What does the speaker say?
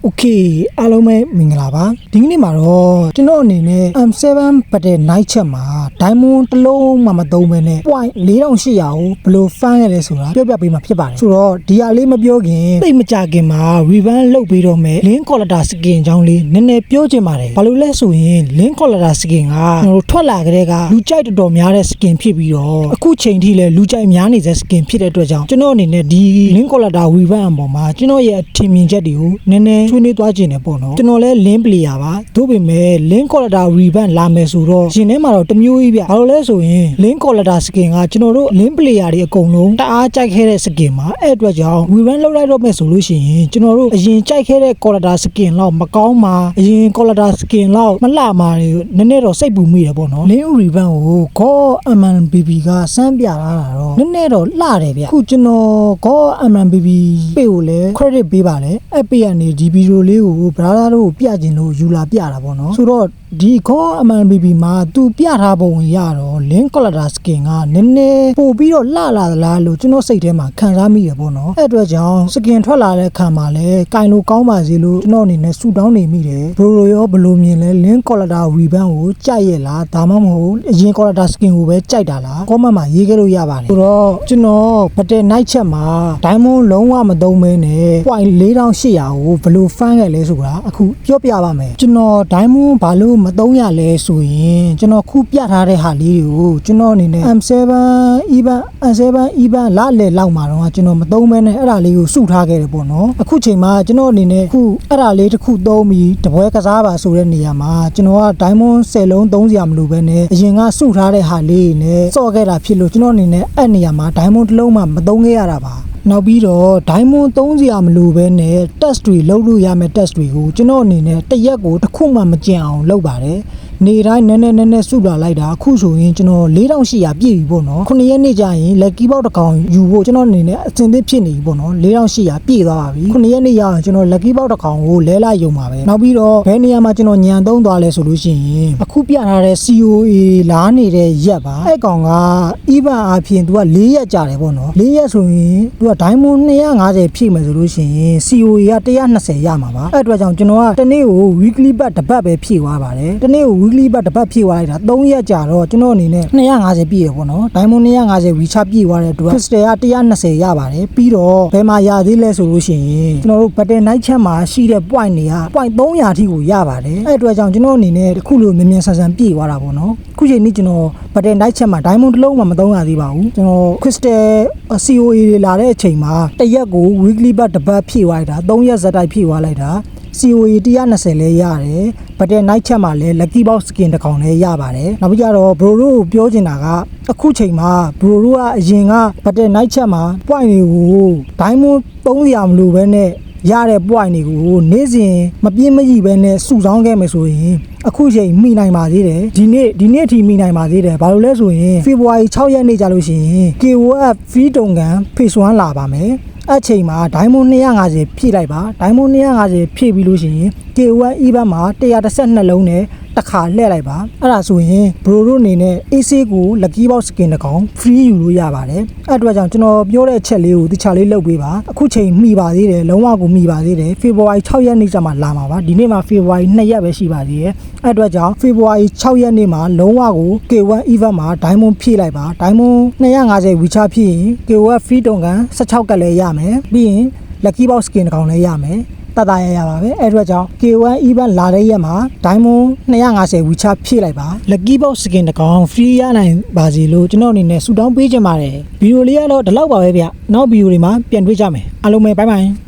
Okay အားလုံးပဲမင်္ဂလာပါဒီနေ့မှာတော့ကျွန်တော်အနေနဲ့ M7 ပတ်တဲ့ night chat မှာ diamond တစ်လုံးမှမသုံးဘဲနဲ့ point 4800ကိုဘယ်လို fan ရလဲဆိုတာပြောပြပေးမှာဖြစ်ပါတယ်ဆိုတော့ဒီဟာလေးမပြောခင်သိမကြခင်မှာ revamp လုပ်ပြီးတော့မယ် link collector skin အကြောင်းလေးနည်းနည်းပြောချင်ပါတယ်ဘာလို့လဲဆိုရင် link collector skin ကကျွန်တော်တို့ထွက်လာကြတဲ့ကလူကြိုက်တော်တော်များတဲ့ skin ဖြစ်ပြီးတော့အခုချိန်ထိလည်းလူကြိုက်များနေတဲ့ skin ဖြစ်တဲ့အတွက်ကြောင့်ကျွန်တော်အနေနဲ့ဒီ link collector revamp အပေါ်မှာကျွန်တော်ရဲ့ထင်မြင်ချက်တွေကိုနည်းနည်းဆွေးနွေးသွားခြင်းနဲ့ပေါ့နော်ကျွန်တော်လည်း link player ပါသို့ပေမဲ့ link collector revamp လာမယ်ဆိုတော့ရှင်ထဲမှာတော့တမျိုးကြီးဗျဘာလို့လဲဆိုရင် link collector skin ကကျွန်တော်တို့ link player တွေအကုန်လုံးတအားကြိုက်ခဲ့တဲ့ skin မှာအဲ့အတွက်ကြောင့် revamp လုပ်လိုက်တော့မယ်ဆိုလို့ရှိရင်ကျွန်တော်တို့အရင်ကြိုက်ခဲ့တဲ့ collector skin လောက်မကောင်းမှာအရင် collector skin လောက်မလှမှာတွေနည်းနည်းတော့စိတ်ပူမိတယ်ပေါ့နော် link revamp ကို God MNBB ကစမ်းပြလာတာတော့နည်းနည်းတော့လှတယ်ဗျအခုကျွန်တော် God MNBB ပေကိုလည်း credit ပေးပါလေအဲ့ပေကနေဒီဗီဒီယိုလေးကို brother တို့ပြကျင်လို့ယူလာပြတာပေါ့နော်ဆိုတော့ဒီ God MNBB မှာသူပြထားပုံရတော့ link collector skin ကနည်းနည်းပို့ပြီးတော့လှလာသလားလို့ကျွန်တော်စိတ်ထဲမှာခံစားမိတယ်ပေါ့နော်အဲ့အတွက်ကြောင့် skin ထွက်လာတဲ့ခံမှာလည်းကင်လို့ကောင်းပါစေလို့ကျွန်တော်အနေနဲ့ဆူတောင်းနေမိတယ်ဘလိုရောဘလိုမြင်လဲ link collector revamp ကိုကြိုက်ရဲ့လားဒါမှမဟုတ်အရင် collector skin ကိုပဲကြိုက်တာလား comment မှာရေးခဲ့လို့ရပါတယ်ဆိုတော့ကျွန်တော်ဗတဲ့ night chat မှာ diamond လုံးဝမသုံးမဲနဲ့ point 4800ကိုဘလို fan ခဲ့လဲဆိုတာအခုပြောပြပါမယ်ကျွန်တော် diamond ဘာလို့မသုံးရလဲဆိုရင်ကျွန်တော်ခုပြထားတဲ့ဟာလေးတွေကိုကျွန်တော်အနေနဲ့ M7 even လာလေလောက်မှာတော့ကျွန်တော်မသုံးမဲနဲ့အဲ့ဒါလေးကိုစုထားခဲ့တယ်ပေါ့နော်အခုချိန်မှာကျွန်တော်အနေနဲ့ခုအဲ့ဒါလေးတစ်ခုသုံးပြီးတပွဲကစားပါဆိုတဲ့နေရာမှာကျွန်တော်က diamond 10လုံးသုံးစရာမလိုပဲနဲ့အရင်ကစုထားတဲ့ဟာလေးနဲ့စော့ခဲ့တာဖြစ်လို့ကျွန်တော်အနေနဲ့အဲ့နေရာမှာ diamond တစ်လုံးမှမသုံးခဲ့ရတာပါနောက်ပြီးတော့ diamond သုံးစရာမလိုပဲနဲ့ test တွေလုပ်လို့ရမယ် test တွေကိုကျွန်တော်အနေနဲ့တစ်ရက်ကိုတစ်ခုမှမကျန်အောင်လုပ်ပါတယ်နေတိုင်းနည်းနည်းစုလာလိုက်တာအခုဆိုရင်ကျွန်တော်4800ပြည့်ပြီပေါ့နော်9ရက်နေ့ကျရင် lucky box တစ်ကောင်ယူဖို့ကျွန်တော်အနေနဲ့အစင်သစ်ဖြစ်နေပြီပေါ့နော်4800ပြည့်သွားပါပြီ9ရက်နေ့ရအောင်ကျွန်တော် lucky box တစ်ကောင်ကိုလဲလာယုံပါပဲနောက်ပြီးတော့ဘယ်နေရာမှာကျွန်တော်ညံသုံးသွားလဲဆိုလို့ရှိရင်အခုပြထားတဲ့ COA လာနေတဲ့ရက်ပါအဲ့ကောင်က even အပြင်သူက4ရက်ကြာတယ်ပေါ့နော်4ရက်ဆိုရင်သူက diamond 250ဖြည့်မယ်ဆိုလို့ရှိရင် COA က120ရမှာပါအဲ့အတွက်ကြောင့်ကျွန်တော်ကတနေ့ကို weekly bat တစ်ပတ်ပဲဖြည့်သွားပါတယ်တနေ့ကို weekly bat တစ်ပတ်ဖြည့်သွားလိုက်တာ3ရက်ကြာတော့ကျွန်တော်အနေနဲ့250ပြည့်ရပေါ့နော် diamond 250 recharge ပြည့်သွားတဲ့အတွက် crystal က120ရပါတယ်ပြီးတော့ဘယ်မှာရသေးလဲဆိုလို့ရှိရင်ကျွန်တော်တို့ battle night chat မှာရှိတဲ့ point တွေက point 300ထိကိုရပါတယ်အဲ့အတွက်ကြောင့်ကျွန်တော်အနေနဲ့အခုလိုမြန်ဆန်ပြည့်သွားတာပေါ့နော်ခုချိန်นี้ကျွန်တော် battle night chat မှာ diamond တစ်လုံးမှမသုံးရသေးပါဘူးကျွန်တော် crystal COA တွေလာတဲ့အချိန်မှာတရက်ကို weekly bat တစ်ပတ်ဖြည့်သွားလိုက်တာ3ရက်ဇက်တိုက်ဖြည့်သွားလိုက်တာCOA 120လဲရတယ်ဗတဲ့ night chat မှာလဲ lucky box skin တစ်ကောင်လဲရပါတယ်နောက်ပြီးတော့ bro တို့ပြောချင်တာကအခုချိန်မှာ bro တို့ကအရင်ကဗတဲ့ night chat မှာ point တွေကို diamond 300မလို့ပဲနဲ့ရတဲ့ point တွေကိုနေ့စဉ်မပြင်းမကြီးပဲနဲ့စုဆောင်းခဲ့မယ်ဆိုရင်အခုချိန်မိနိုင်ပါသေးတယ်ဒီနေ့အထိမိနိုင်ပါသေးတယ်ဘာလို့လဲဆိုရင် February 6ရက်နေ့ကြာလို့ရှိရင် KOF free တုံကန် phase 1လာပါမယ်အဲ့ချိန်မှာ diamond 250ဖြည့်လိုက်ပါ diamond 250ဖြည့်ပြီးလို့ရှိရင် KOF even မှာ112လုံးနဲ့တစ်ခါလှည့်လိုက်ပါအဲ့ဒါဆိုရင် bro တို့အနေနဲ့ AC ကို lucky box skin တစ်ကောင် free ယူလို့ရပါတယ်အဲ့အတွက်ကြောင့်ကျွန်တော်ပြောတဲ့အချက်လေးကိုတခြားလေးလုပ်ပေးပါအခုချိန်မိပါသေးတယ်လုံးဝကိုမိပါသေးတယ် February 6ရက်နေ့ကျမှလာမှာပါဒီနေ့မှာ February 2ရက်ပဲရှိပါသေးတယ်အဲ့အတွက်ကြောင့် February 6ရက်နေ့မှာလုံးဝကို K1 even မှာ diamond ဖြည့်လိုက်ပါ diamond 250 recharge ဖြည့်ရင် K1 free တုံကန်16ကလည်းရမယ်ပြီးရင် lucky box skin တစ်ကောင်လည်းရမယ်တတရပါပဲအဲ့အတွက်ကြောင့် K1 even လာတဲ့ရက်မှာ diamond 250 recharge ဖြည့်လိုက်ပါ lucky box skin တစ်ကောင် free ရနိုင်ပါစေလို့ကျွန်တော်အနေနဲ့ဆူတောင်းပေးချင်ပါတယ်ဗီဒီယိုလေးကတော့ဒီလောက်ပါပဲဗျနောက်ဗီဒီယိုတွေမှာပြန်တွေ့ကြမယ်အားလုံးပဲ bye bye